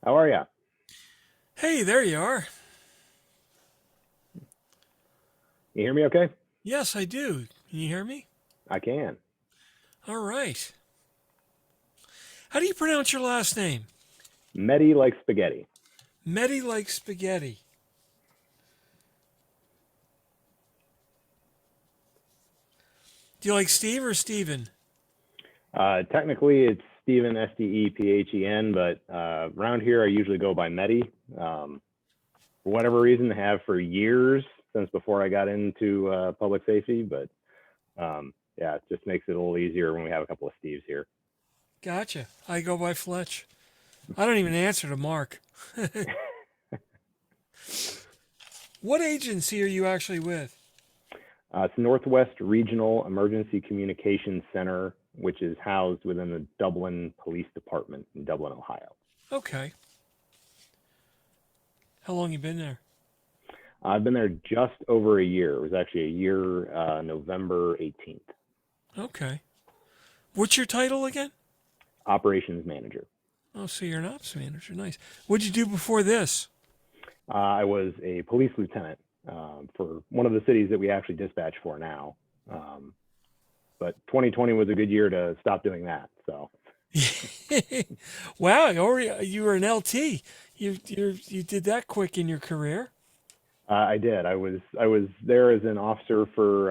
How are you? Hey, there you are. You hear me okay? Yes, I do. Can you hear me? I can. All right. How do you pronounce your last name? Medi like spaghetti. Mette like spaghetti. Do you like Steve or Steven? Technically, it's Stephen, Stephen, but around here I usually go by Medi. For whatever reason, have for years since before I got into public safety, but yeah, it just makes it a little easier when we have a couple of Steves here. Gotcha. I go by Fletch. I don't even answer to Mark. What agency are you actually with? It's Northwest Regional Emergency Communications Center, which is housed within the Dublin Police Department in Dublin, Ohio. Okay. How long you been there? I've been there just over a year. It was actually a year, November 18th. Okay. What's your title again? Operations manager. Oh, so you're an ops manager. Nice. What'd you do before this? I was a police lieutenant for one of the cities that we actually dispatch for now. Um, but 2020 was a good year to stop doing that. So Wow, you were an LT. You did that quick in your career. I did. I was there as an officer for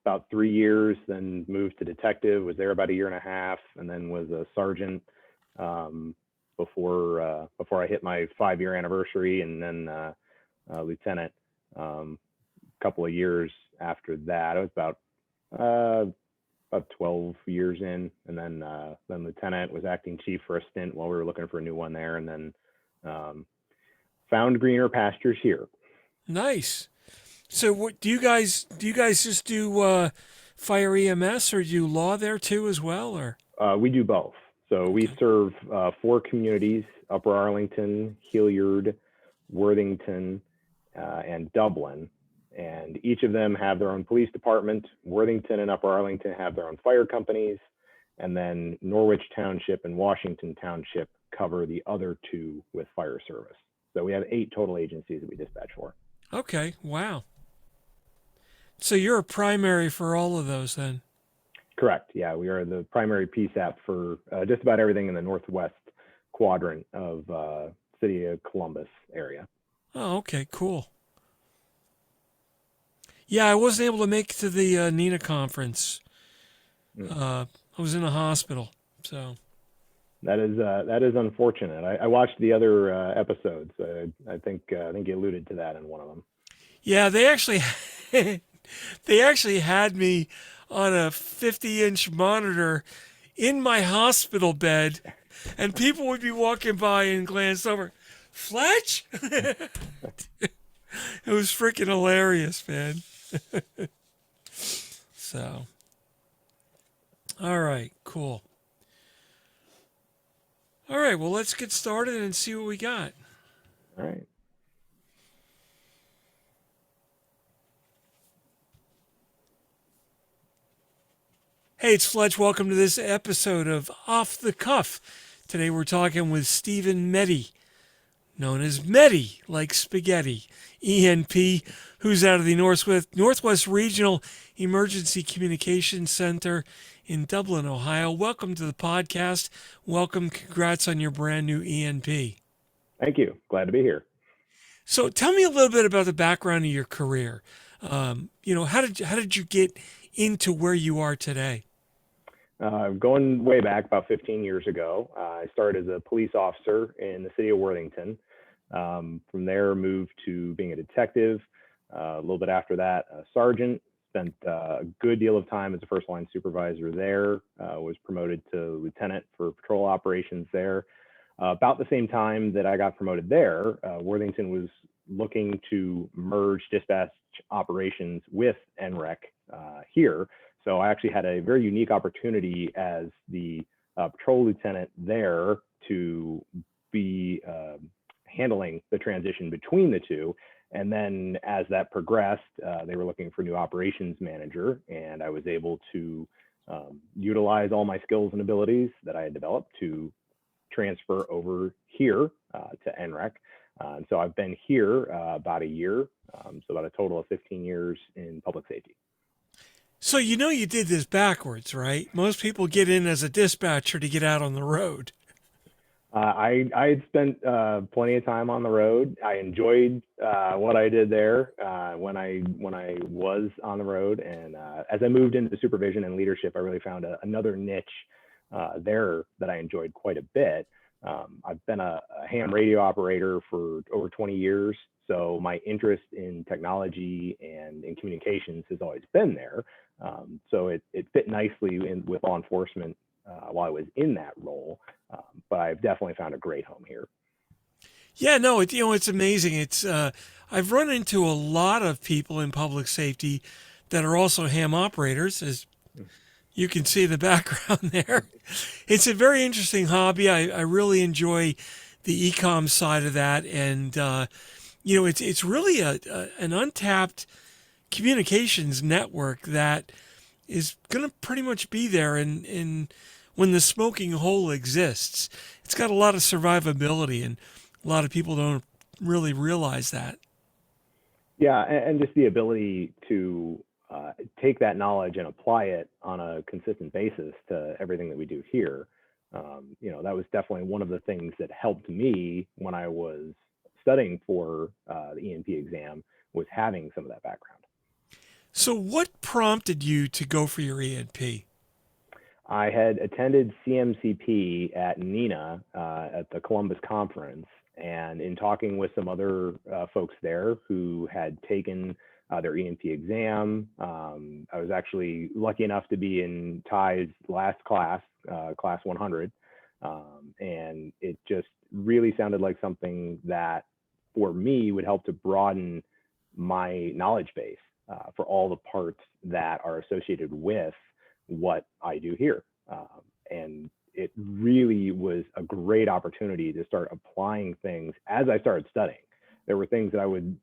about 3 years, then moved to detective. Was there about a year and a half, and then was a sergeant um, before I hit my 5 year anniversary, and then lieutenant. A couple of years after that, I was uh, about 12 years in, and then lieutenant, was acting chief for a stint while we were looking for a new one there, and then um, found greener pastures here. Nice. So what do you guys just do fire EMS or do you law there too as well or We do both. So we okay. serve four communities: Upper Arlington, Hilliard, Worthington, and Dublin. And each of them have their own police department. Worthington and Upper Arlington have their own fire companies. And then Norwich Township and Washington Township cover the other two with fire service. So we have 8 total agencies that we dispatch for. Okay, wow. So you're a primary for all of those then. Correct. Yeah, we are the primary PSAP for just about everything in the northwest quadrant of city of Columbus area. Oh, okay, cool. Yeah, I wasn't able to make it to the Nina conference. Mm. I was in the hospital. So That is unfortunate. I watched the other episodes. I think you alluded to that in one of them. yeah, they actually they actually had me on a 50-inch monitor in my hospital bed, and people would be walking by and glance over. Fletch? It was freaking hilarious, man. So, all right, cool. All right, well, let's get started and see what we got. All right. Hey, it's Fletch. Welcome to this episode of Off the Cuff. Today we're talking with Stephen Mette, known as Mette, like spaghetti, ENP, who's out of the Northwest Regional Emergency Communications Center in Dublin, Ohio. Welcome to the podcast. Welcome. Congrats on your brand new ENP. Thank you. Glad to be here. So tell me a little bit about the background of your career. How did you get into where you are today? Going way back about 15 years ago, I started as a police officer in the city of Worthington. From there, moved to being a detective. A little bit after that, a sergeant. Spent a good deal of time as a first line supervisor there. Was promoted to lieutenant for patrol operations there. About the same time that I got promoted there, Worthington was looking to merge dispatch operations with NREC here. So I actually had a very unique opportunity as the patrol lieutenant there to be handling the transition between the two. And then as that progressed, they were looking for a new operations manager, and I was able to utilize all my skills and abilities that I had developed to transfer over here to NREC. And so I've been here about a year, so about a total of 15 years in public safety. So you did this backwards, right? Most people get in as a dispatcher to get out on the road. I had spent plenty of time on the road. I enjoyed what I did there when I was on the road, and as I moved into supervision and leadership, I really found another niche there that I enjoyed quite a bit. I've been a ham radio operator for over 20 years, so my interest in technology and in communications has always been there. So it fit nicely with law enforcement while I was in that role. But I've definitely found a great home here. Yeah, no, it's amazing. It's I've run into a lot of people in public safety that are also ham operators, as you can see the background there. It's a very interesting hobby. I really enjoy the e-com side of that, and it's really an untapped communications network that is going to pretty much be there in when the smoking hole exists. It's got a lot of survivability, and a lot of people don't really realize that. Yeah, and just the ability to take that knowledge and apply it on a consistent basis to everything that we do here. That was definitely one of the things that helped me when I was studying for the ENP exam, was having some of that background. So what prompted you to go for your ENP? I had attended CMCP at NINA at the Columbus conference, and in talking with some other folks there who had taken their ENP exam, I was actually lucky enough to be in Ty's last class, class 100, and it just really sounded like something that for me would help to broaden my knowledge base for all the parts that are associated with what I do here. And it really was a great opportunity to start applying things as I started studying. There were things that I would,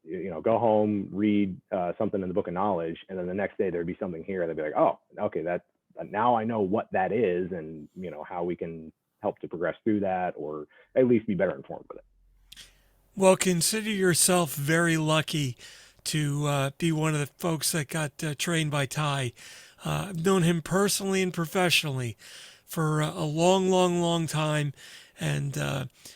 go home, read something in the book of knowledge, and then the next day there'd be something here that'd be like, oh, okay, now I know what that is, and how we can help to progress through that, or at least be better informed with it. Well, consider yourself very lucky to be one of the folks that got trained by Ty. I've known him personally and professionally for a long, long, long time, and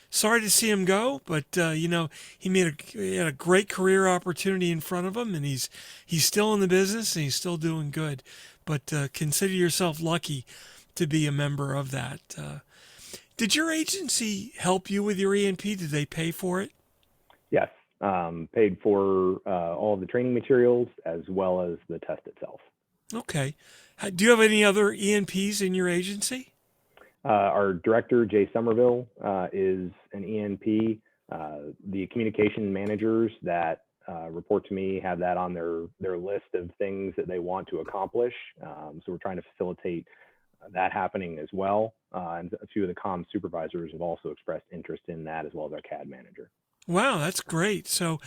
sorry to see him go. But he had a great career opportunity in front of him, and he's still in the business and he's still doing good. But consider yourself lucky to be a member of that. Did your agency help you with your ENP? Did they pay for it? Yes, paid for all of the training materials as well as the test itself. Okay. Do you have any other ENPs in your agency? Our director, Jay Somerville, is an ENP. The communication managers that report to me have that on their list of things that they want to accomplish. So we're trying to facilitate that happening as well. And a few of the comm supervisors have also expressed interest in that, as well as our CAD manager. Wow, that's great. So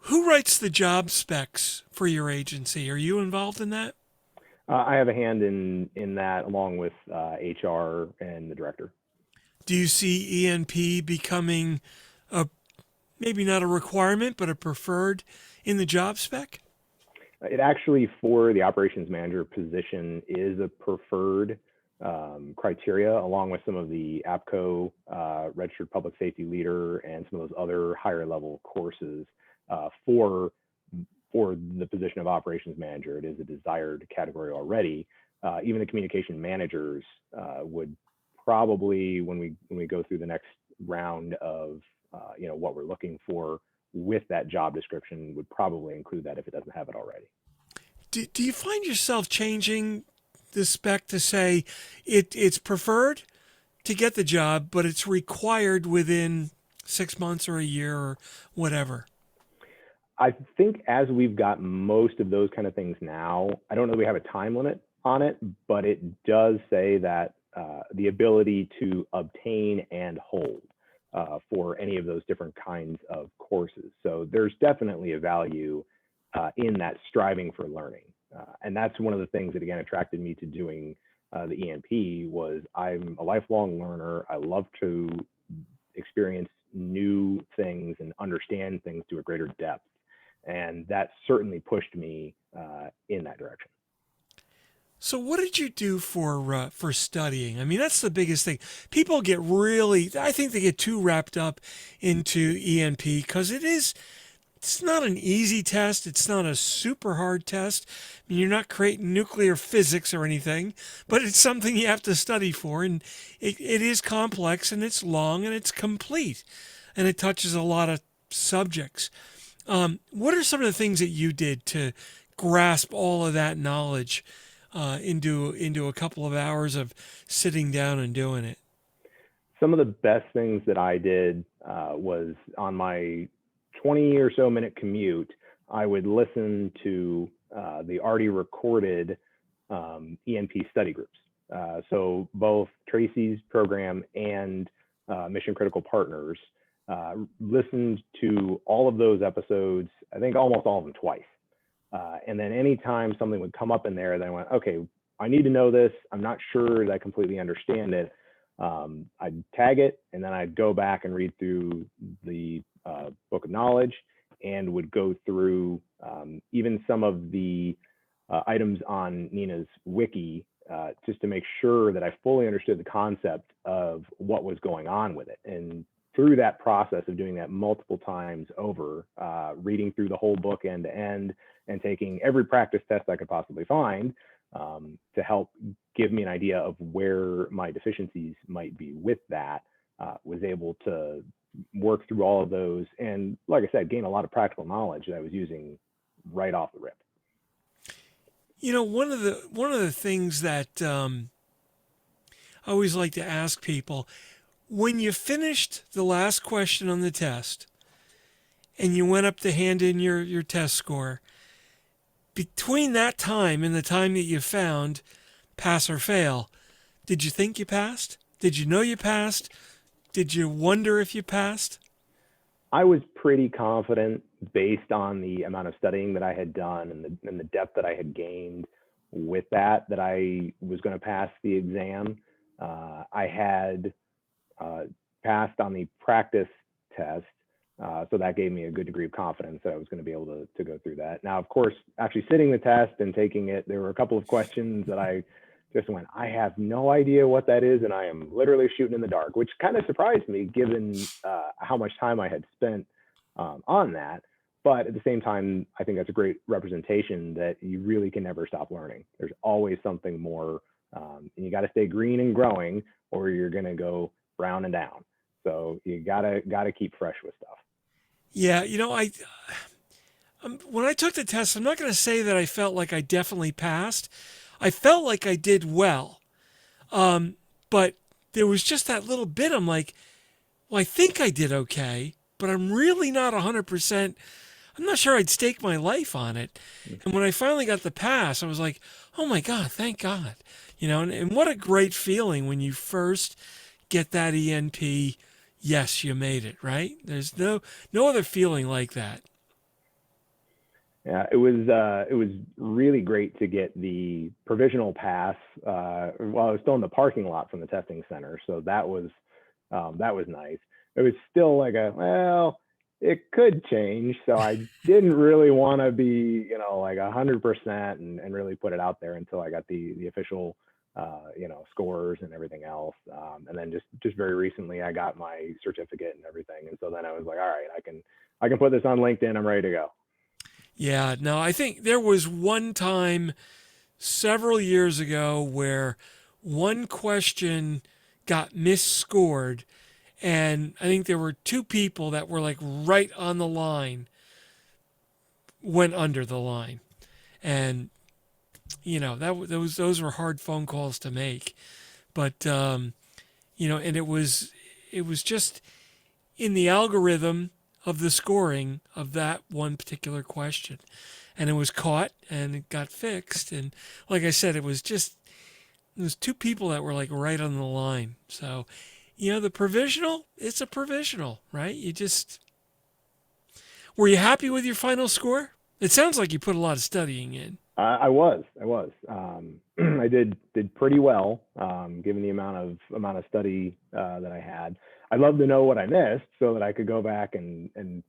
who writes the job specs for your agency? Are you involved in that? I have a hand in that, along with HR and the director. Do you see ENP becoming maybe not a requirement, but a preferred in the job spec? It actually, for the operations manager position, is a preferred criteria, along with some of the APCO registered public safety leader and some of those other higher level courses for the position of operations manager. It is a desired category already. Even the communication managers would probably, when we go through the next round of what we're looking for with that job description, would probably include that if it doesn't have it already. Do you find yourself changing the spec to say it's preferred to get the job, but it's required within 6 months or a year or whatever? I think as we've got most of those kind of things now, I don't know that we have a time limit on it, but it does say that the ability to obtain and hold for any of those different kinds of courses. So there's definitely a value in that striving for learning. And that's one of the things that, again, attracted me to doing the ENP was I'm a lifelong learner. I love to experience new things and understand things to a greater depth. And that certainly pushed me in that direction. So what did you do for studying? I mean, that's the biggest thing. People get really, I think they get too wrapped up into ENP because it's not an easy test. It's not a super hard test. I mean, you're not creating nuclear physics or anything, but it's something you have to study for. And it is complex and it's long and it's complete and it touches a lot of subjects. What are some of the things that you did to grasp all of that knowledge into a couple of hours of sitting down and doing it? Some of the best things that I did was on my 20 or so minute commute, I would listen to the already recorded ENP study groups. So both Tracy's program and Mission Critical Partners listened to all of those episodes, I think almost all of them twice. And then anytime something would come up in there, then I went, okay, I need to know this. I'm not sure that I completely understand it. I'd tag it, and then I'd go back and read through the book of knowledge and would go through even some of the items on Nina's wiki just to make sure that I fully understood the concept of what was going on with it. And through that process of doing that multiple times over, reading through the whole book end to end and taking every practice test I could possibly find to help give me an idea of where my deficiencies might be with that, was able to work through all of those. And like I said, gain a lot of practical knowledge that I was using right off the rip. You know, one of the things that I always like to ask people, when you finished the last question on the test and you went up to hand in your test score, between that time and the time that you found pass or fail, did you think you passed? Did you know you passed? Did you wonder if you passed? I was pretty confident based on the amount of studying that I had done and the depth that I had gained with that I was going to pass the exam. I had passed on the practice test, so that gave me a good degree of confidence that I was going to be able to go through that. Now, of course, actually sitting the test and taking it, there were a couple of questions that I just went, I have no idea what that is, and I am literally shooting in the dark, which kind of surprised me given how much time I had spent on that. But at the same time, I think that's a great representation that you really can never stop learning. There's always something more, and you got to stay green and growing, or you're going to go brown and down. So you gotta keep fresh with stuff. Yeah, you know, when I took the test, I'm not going to say that I felt like I definitely passed. I felt like I did well, but there was just that little bit. I'm like, well, I think I did okay, but I'm really not 100%. I'm not sure I'd stake my life on it. And when I finally got the pass, I was like, oh my God, thank God. You know, and what a great feeling when you first get that ENP. Yes, you made it, right? There's no other feeling like that. Yeah, it was really great to get the provisional pass while I was still in the parking lot from the testing center. So that was nice. It was still like it could change. So I didn't really want to be, like 100% and really put it out there until I got the official, scores and everything else. And then just very recently I got my certificate and everything. And so then I was like, all right, I can put this on LinkedIn. I'm ready to go. Yeah, no, I think there was one time several years ago where one question got misscored, and I think there were two people that were like right on the line, went under the line. And, those were hard phone calls to make. But, and it was just in the algorithm of the scoring of that one particular question. And it was caught and it got fixed. And like I said, it was two people that were like right on the line. So, the provisional, it's a provisional, right? Were you happy with your final score? It sounds like you put a lot of studying in. I was. I did pretty well, given the amount of study that I had. I'd love to know what I missed so that I could go back and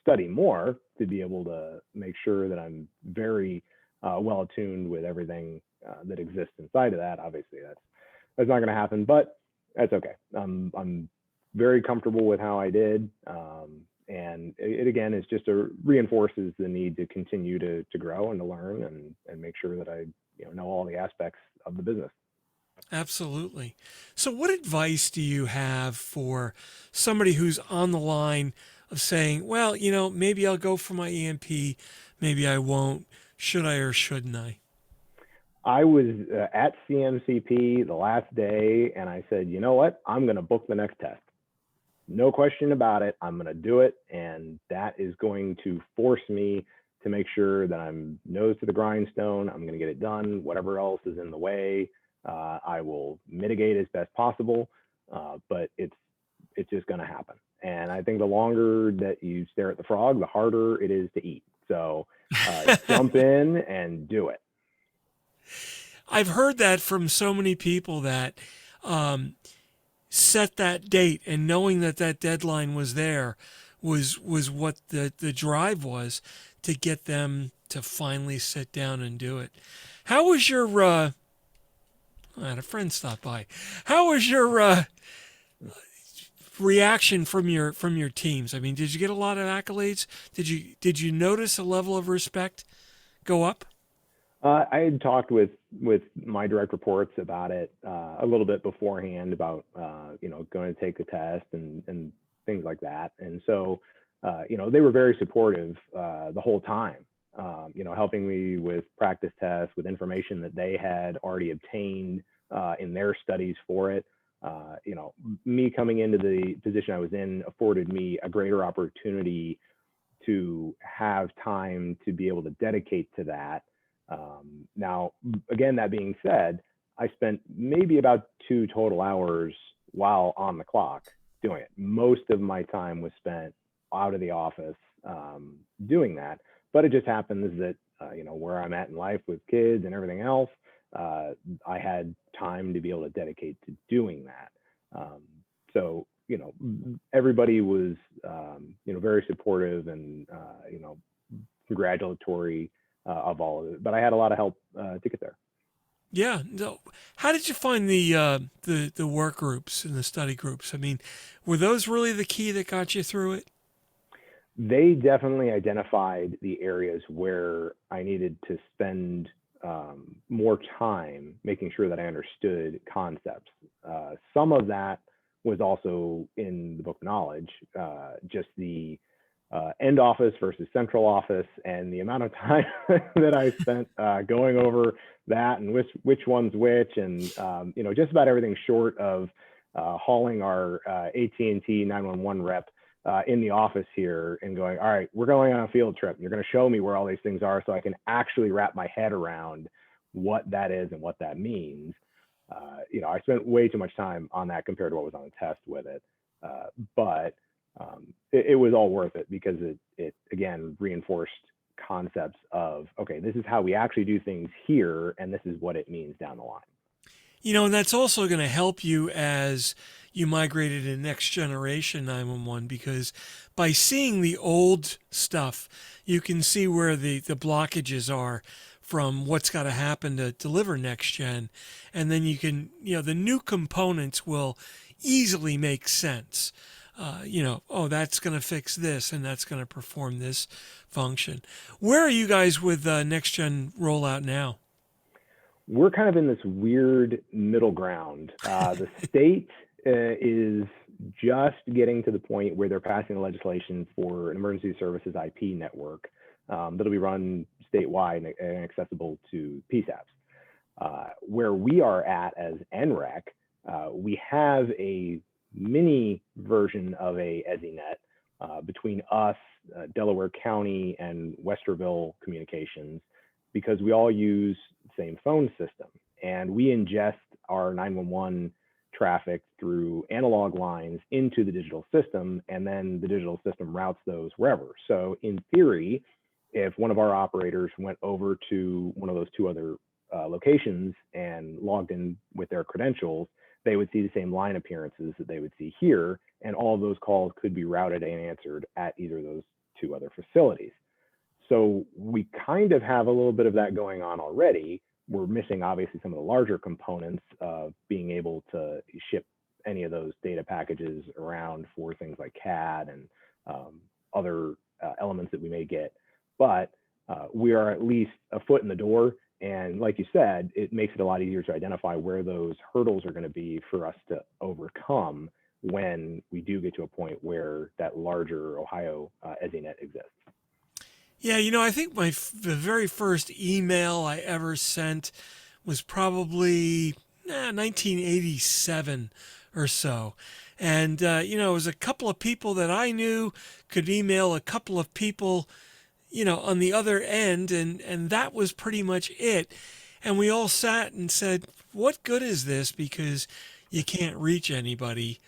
study more to be able to make sure that I'm very well attuned with everything that exists inside of that. Obviously, that's not going to happen, but that's okay. I'm very comfortable with how I did. And it again is just reinforces the need to continue to grow and to learn and make sure that I know all the aspects of the business. Absolutely. So, what advice do you have for somebody who's on the line of saying, well, maybe I'll go for my ENP, maybe I won't. Should I or shouldn't I? I was at CMCP the last day, and I said, you know what? I'm going to book the next test. No question about it. I'm going to do it, and that is going to force me to make sure that I'm nose to the grindstone. I'm going to get it done. Whatever else is in the way, I will mitigate as best possible. But it's just going to happen. And I think the longer that you stare at the frog, the harder it is to eat. So jump in and do it. I've heard that from so many people that set that date, and knowing that that deadline was there was what the drive was to get them to finally sit down and do it. How was your I had a friend stop by. How was your reaction from your teams? I mean, did you get a lot of accolades? Did you notice a level of respect go up? I had talked with my direct reports about it a little bit beforehand about going to take the test and things like that, and so they were very supportive the whole time. Helping me with practice tests, with information that they had already obtained in their studies for it. Me coming into the position I was in afforded me a greater opportunity to have time to be able to dedicate to that. Now, again, that being said, I spent maybe about 2 total hours while on the clock doing it. Most of my time was spent out of the office doing that. But it just happens that, where I'm at in life with kids and everything else, I had time to be able to dedicate to doing that. So, everybody was, very supportive and, congratulatory of all of it. But I had a lot of help to get there. Yeah. No. How did you find the work groups and the study groups? I mean, were those really the key that got you through it? They definitely identified the areas where I needed to spend more time making sure that I understood concepts. Some of that was also in the book knowledge, just the end office versus central office, and the amount of time that I spent going over that and which one's which, and just about everything short of hauling our AT&T 911 rep in the office here and going, all right, we're going on a field trip. You're going to show me where all these things are so I can actually wrap my head around what that is and what that means. I spent way too much time on that compared to what was on the test with it. But it was all worth it because it again reinforced concepts of, okay, this is how we actually do things here, and this is what it means down the line. And that's also going to help you as you migrated to next generation 911, because by seeing the old stuff, you can see where the blockages are from what's got to happen to deliver next gen. And then you can, the new components will easily make sense. That's going to fix this and that's going to perform this function. Where are you guys with Next Gen Rollout now? We're kind of in this weird middle ground. The state is just getting to the point where they're passing the legislation for an emergency services IP network that'll be run statewide and accessible to PSAPs. Where we are at as NREC, we have a mini version of a EZNet between us, Delaware County, and Westerville Communications, because we all use the same phone system, and we ingest our 911 traffic through analog lines into the digital system, and then the digital system routes those wherever. So in theory, if one of our operators went over to one of those two other locations and logged in with their credentials, they would see the same line appearances that they would see here, and all of those calls could be routed and answered at either of those two other facilities. So we kind of have a little bit of that going on already. We're missing obviously some of the larger components of being able to ship any of those data packages around for things like CAD and other elements that we may get. But we are at least a foot in the door. And like you said, it makes it a lot easier to identify where those hurdles are going to be for us to overcome when we do get to a point where that larger Ohio ESInet exists. Yeah, I think the very first email I ever sent was probably 1987 or so. And, it was a couple of people that I knew could email a couple of people, on the other end. And that was pretty much it. And we all sat and said, what good is this? Because you can't reach anybody.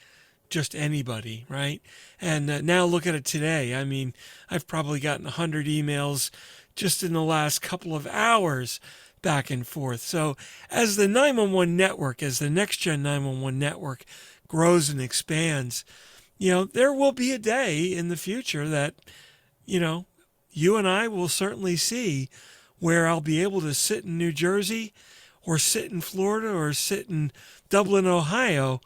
Just anybody, right? And now look at it today. I mean, I've probably gotten 100 emails just in the last couple of hours back and forth. So as the 911 network, as the Next Gen 911 network grows and expands, there will be a day in the future that, you and I will certainly see where I'll be able to sit in New Jersey or sit in Florida or sit in Dublin, Ohio,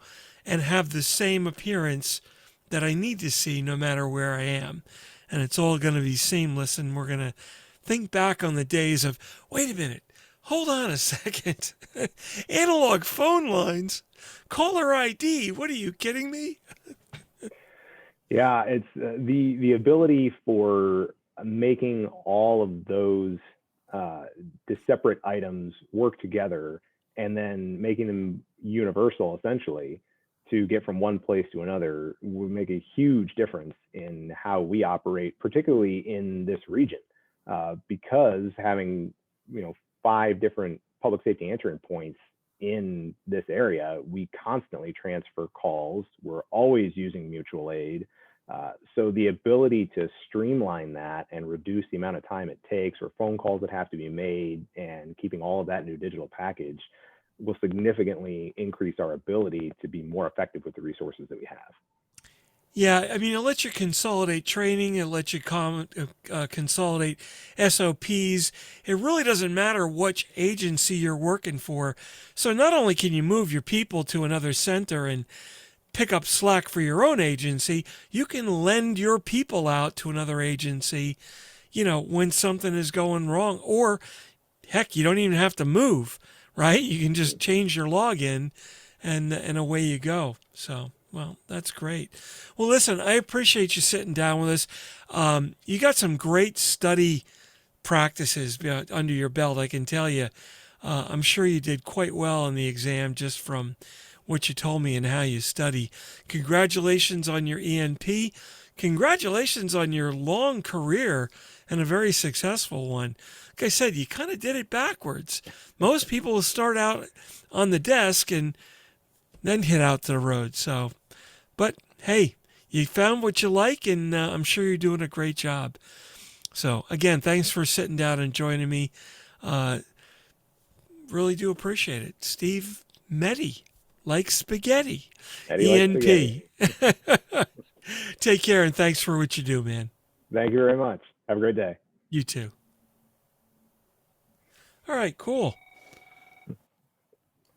and have the same appearance that I need to see no matter where I am. And it's all going to be seamless, and we're going to think back on the days of, wait a minute, hold on a second. Analog phone lines, caller ID, what are you kidding me? Yeah, it's the ability for making all of those the separate items work together and then making them universal essentially to get from one place to another would make a huge difference in how we operate, particularly in this region, because having 5 different public safety answering points in this area, we constantly transfer calls. We're always using mutual aid. So the ability to streamline that and reduce the amount of time it takes or phone calls that have to be made and keeping all of that into a digital package will significantly increase our ability to be more effective with the resources that we have. Yeah, I mean, it lets you consolidate training, it lets you consolidate SOPs. It really doesn't matter which agency you're working for. So not only can you move your people to another center and pick up slack for your own agency, you can lend your people out to another agency, when something is going wrong. Or, heck, you don't even have to move, right? You can just change your login and away you go. So, well, that's great. Well, listen, I appreciate you sitting down with us. You got some great study practices under your belt, I can tell you. I'm sure you did quite well on the exam just from what you told me and how you study. Congratulations on your ENP. Congratulations on your long career and a very successful one. Like I said, you kind of did it backwards. Most people will start out on the desk and then hit out to the road. So, but hey, you found what you like, and I'm sure you're doing a great job. So again, thanks for sitting down and joining me. Really do appreciate it. Steve Mette, like spaghetti. ENP. Like spaghetti. Take care, and thanks for what you do, man. Thank you very much. Have a great day. You too. All right, cool.